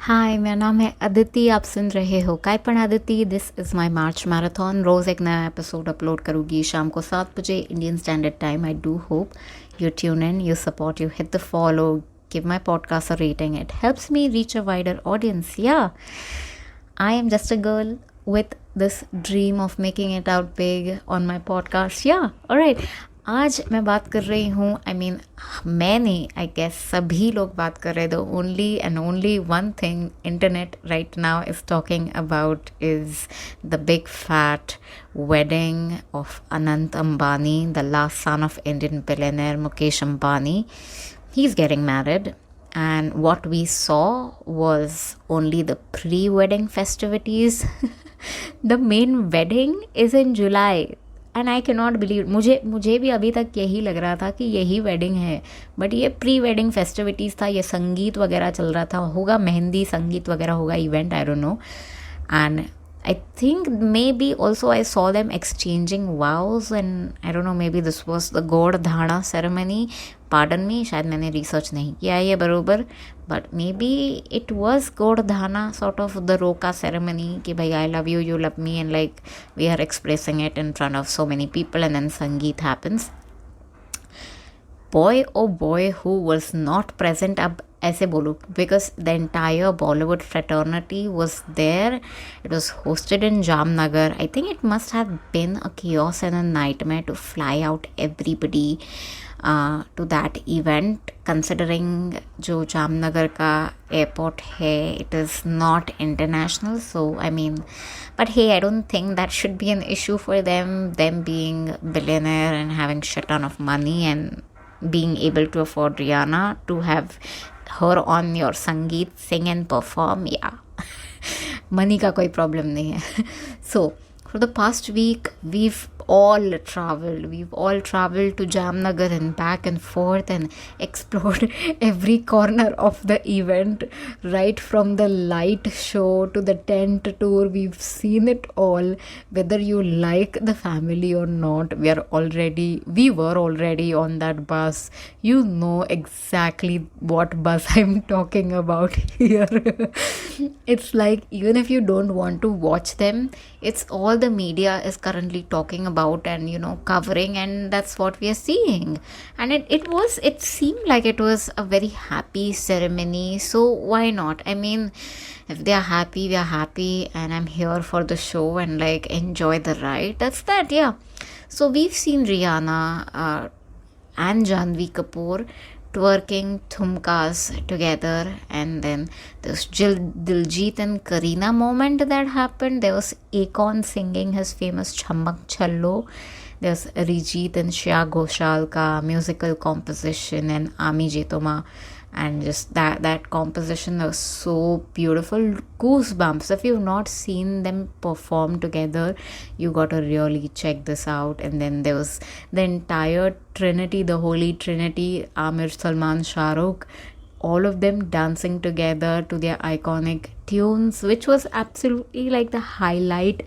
हाय, मेरा नाम है अदिति। आप सुन रहे हो काय पण Aditi. This is my March marathon. रोज़ एक नया एपिसोड अपलोड करूँगी शाम को 7 बजे Indian standard time. I do hope you tune in, you support, you hit the follow, give my podcast a rating. It helps me reach a wider audience. Yeah, I am just a girl with this dream of making it out big on my podcast. Yeah, alright. आज मैं बात कर रही हूँ, मैं नहीं, I guess सभी लोग बात कर रहे हैं. The only and only one thing internet right now is talking about is the big fat wedding of Anant Ambani, the last son of Indian billionaire Mukesh Ambani. He's getting married, and what we saw was only the pre-wedding festivities. The main wedding is in July. And I cannot believe, मुझे भी अभी तक यही लग रहा था कि यही वेडिंग है, बट ये प्री वेडिंग फेस्टिविटीज़ था. ये संगीत वगैरह चल रहा था, होगा मेहंदी संगीत वगैरह होगा event, I don't know. And I think maybe also I saw them exchanging vows, and I don't know, maybe this was the God Dhana ceremony. Pardon me, शायद मैंने रिसर्च नहीं किया है ये बरोबर, but maybe it was God Dhana, sort of the Roka ceremony कि भाई I love you, you love me, and like we are expressing it in front of so many people, and then Sangeet happens. Boy oh boy, who was not present, अब ऐसे बोलो, because the entire Bollywood fraternity was there. It was hosted in Jamnagar. I think it must have been a chaos and a nightmare to fly out everybody to that event, considering जो जामनगर का airport है, it is not international. So but hey, I don't think that should be an issue for them being billionaire and having shit ton of money and being able to afford Rihanna to have her on your Sangeet, sing and perform. Yeah. Money का कोई problem नहीं है. So for the past week, we've all traveled to Jamnagar and back and forth and explored every corner of the event, right from the light show to the tent tour. We've seen it all. Whether you like the family or not, we were already on that bus. You know exactly what bus I'm talking about here. It's like, even if you don't want to watch them, it's all the media is currently talking about and covering, and that's what we are seeing. And it seemed like it was a very happy ceremony, so why not? If they are happy, we are happy, and I'm here for the show and like enjoy the ride. That's that. Yeah. So we've seen Rihanna and Janhvi Kapoor twerking thumkas together, and then there was Diljit and Kareena moment that happened. There was Akon singing his famous Chammak Challo. There's Arijit and Shreya Ghoshal ka musical composition, and Ami Jetoma, and just that composition was so beautiful. Goosebumps. If you've not seen them perform together, you gotta really check this out. And then there was the entire trinity, the holy trinity, Amir, Salman, Shah Rukh, all of them dancing together to their iconic tunes, which was absolutely like the highlight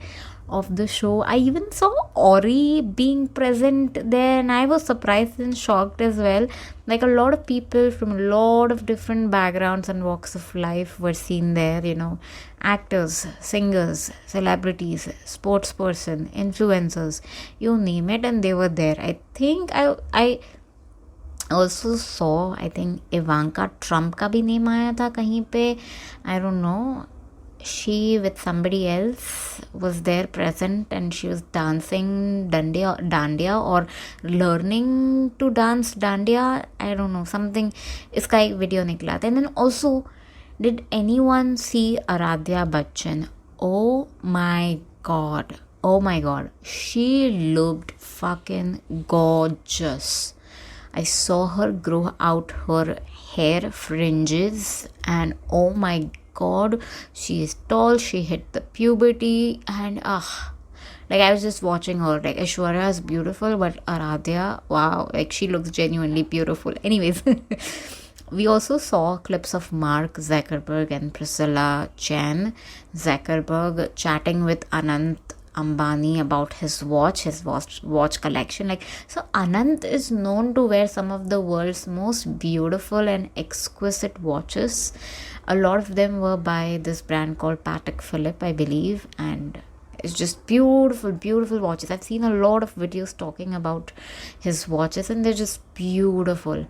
of the show. I even saw Ori being present there, and I was surprised and shocked as well. Like, a lot of people from a lot of different backgrounds and walks of life were seen there, actors, singers, celebrities, sports person, influencers, you name it, and they were there. I think I also saw, I think Ivanka Trump का भी name आया था कहीं पे. I don't know. She with somebody else was there present, and she was dancing dandiya or learning to dance dandiya. I don't know, something. इसका एक video निकला था. And then also, did anyone see Aradhya Bachchan? Oh my god, she looked fucking gorgeous. I saw her grow out her hair fringes, and oh my god, she is tall, she hit the puberty, and like, I was just watching her. Like, Aishwarya is beautiful, but Aradhya, wow, like, she looks genuinely beautiful. Anyways, we also saw clips of Mark Zuckerberg and Priscilla Chen. Zuckerberg chatting with Anant Ambani about his watch collection. Like, so Anant is known to wear some of the world's most beautiful and exquisite watches. A lot of them were by this brand called Patek Philippe, I believe, and it's just beautiful, beautiful watches. I've seen a lot of videos talking about his watches, and they're just beautiful.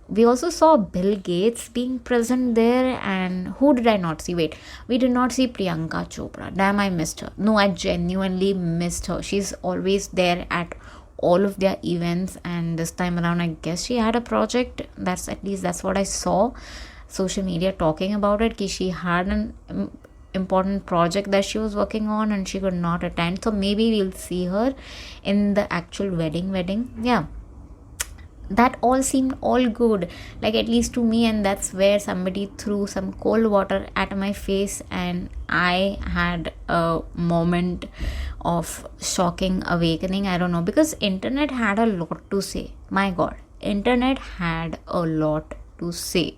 We also saw Bill Gates being present there, and who did I not see? Wait, we did not see Priyanka Chopra. Damn, I missed her. No, I genuinely missed her. She's always there at all of their events, and this time around, I guess she had a project. That's, at least that's what I saw. Social media talking about it. Ki she had an important project that she was working on, and she could not attend. So maybe we'll see her in the actual wedding. Yeah, that all seemed all good, like, at least to me. And that's where somebody threw some cold water at my face, and I had a moment of shocking awakening. I don't know, because internet had a lot to say. My god, internet had a lot to say.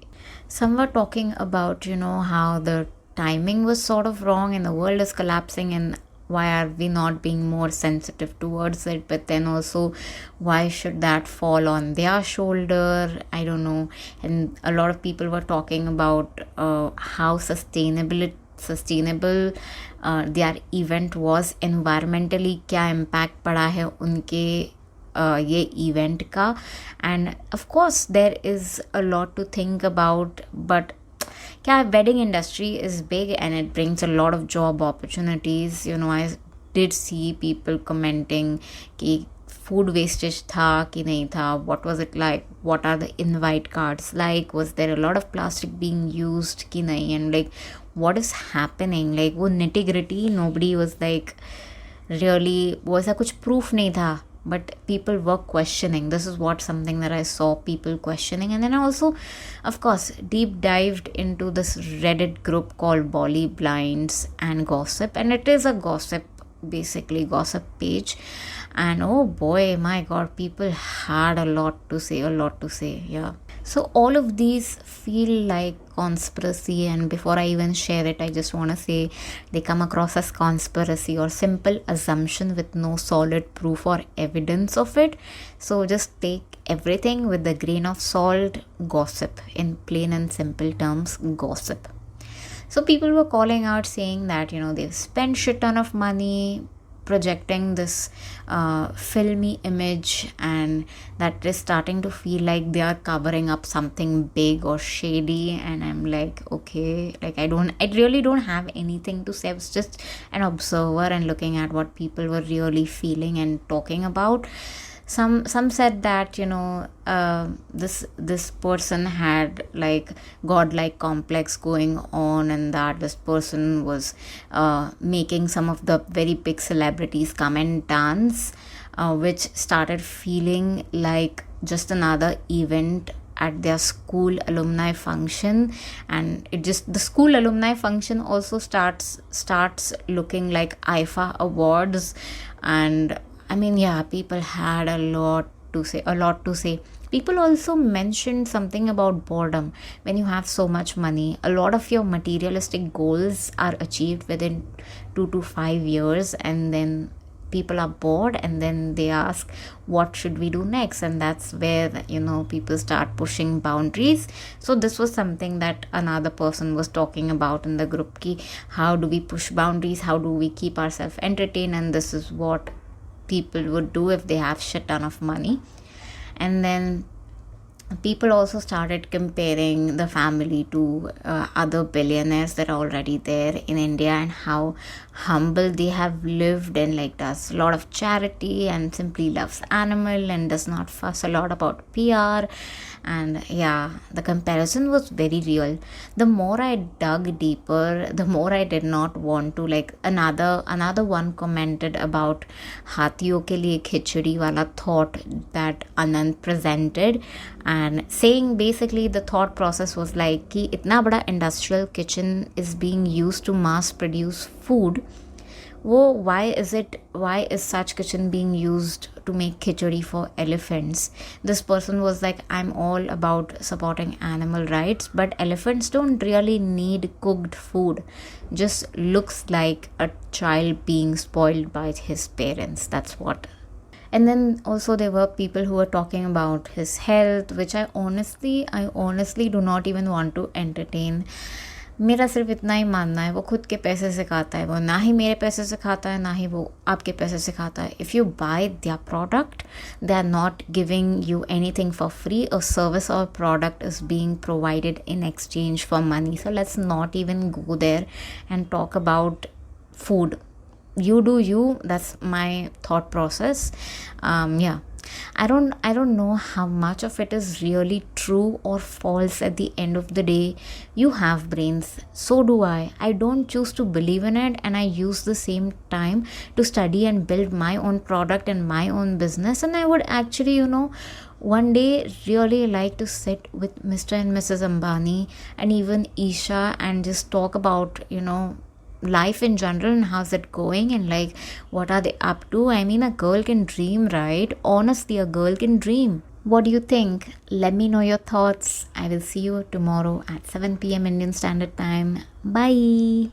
Some were talking about, how the timing was sort of wrong and the world is collapsing, and why are we not being more sensitive towards it? But then also, why should that fall on their shoulder? I don't know. And a lot of people were talking about how sustainable their event was environmentally, क्या impact पड़ा है उनके ये event का. And of course there is a lot to think about, but yeah, wedding industry is big and it brings a lot of job opportunities. I did see people commenting कि food wastage था कि नहीं था, what was it like, what are the invite cards like, was there a lot of plastic being used कि नहीं, and like what is happening, like वो nitty gritty nobody was like really, वो ऐसा कुछ proof नहीं था, but people were questioning. This is what something that I saw people questioning. And then I also, of course, deep dived into this Reddit group called Bolly Blinds and Gossip, and it is a gossip, basically gossip page. And oh boy, my god, people had a lot to say. Yeah, so all of these feel like conspiracy, and before I even share it, I just want to say they come across as conspiracy or simple assumption with no solid proof or evidence of it. So just take everything with a grain of salt. Gossip, in plain and simple terms, gossip. So people were calling out saying that they've spent shit ton of money projecting this filmy image, and that is starting to feel like they are covering up something big or shady. And I'm like, okay, like I really don't have anything to say. I was just an observer and looking at what people were really feeling and talking about. Some said that this person had like godlike complex going on, and that this person was making some of the very big celebrities come and dance, which started feeling like just another event at their school alumni function. And the school alumni function also starts looking like IFA awards. And I mean, yeah, people had a lot to say. People also mentioned something about boredom. When you have so much money, a lot of your materialistic goals are achieved within 2 to 5 years, and then people are bored, and then they ask, what should we do next? And that's where people start pushing boundaries. So this was something that another person was talking about in the group, ki how do we push boundaries, how do we keep ourselves entertained, and this is what people would do if they have shit ton of money. And then people also started comparing the family to other billionaires that are already there in India, and how humble they have lived, and like does a lot of charity and simply loves animal and does not fuss a lot about PR. And yeah, the comparison was very real. The more I dug deeper, the more I did not want to, like, another one commented about हाथियों के लिए खिचड़ी वाला thought that Anant presented, and saying basically the thought process was like कि इतना बड़ा industrial kitchen is being used to mass produce food, why is such kitchen being used to make khichdi for elephants? This person was like, I'm all about supporting animal rights, but elephants don't really need cooked food. Just looks like a child being spoiled by his parents. That's what. And then also there were people who were talking about his health, which I honestly do not even want to entertain. मेरा सिर्फ इतना ही मानना है, वो खुद के पैसे से खाता है, वो ना ही मेरे पैसे से खाता है, ना ही वो आपके पैसे से खाता है. If you buy their product, they are not giving you anything for free. A service or product is being provided in exchange for money. So let's not even go there and talk about food. You do you. That's my thought process. Yeah, I don't know how much of it is really true or false. At the end of the day, you have brains, so do I don't choose to believe in it, and I use the same time to study and build my own product and my own business. And I would actually, one day really like to sit with Mr. and Mrs. Ambani and even Isha and just talk about, life in general and how's it going, and like what are they up to. I mean, a girl can dream, right? Honestly, a girl can dream. What do you think? Let me know your thoughts. I will see you tomorrow at 7 p.m. Indian Standard Time. Bye.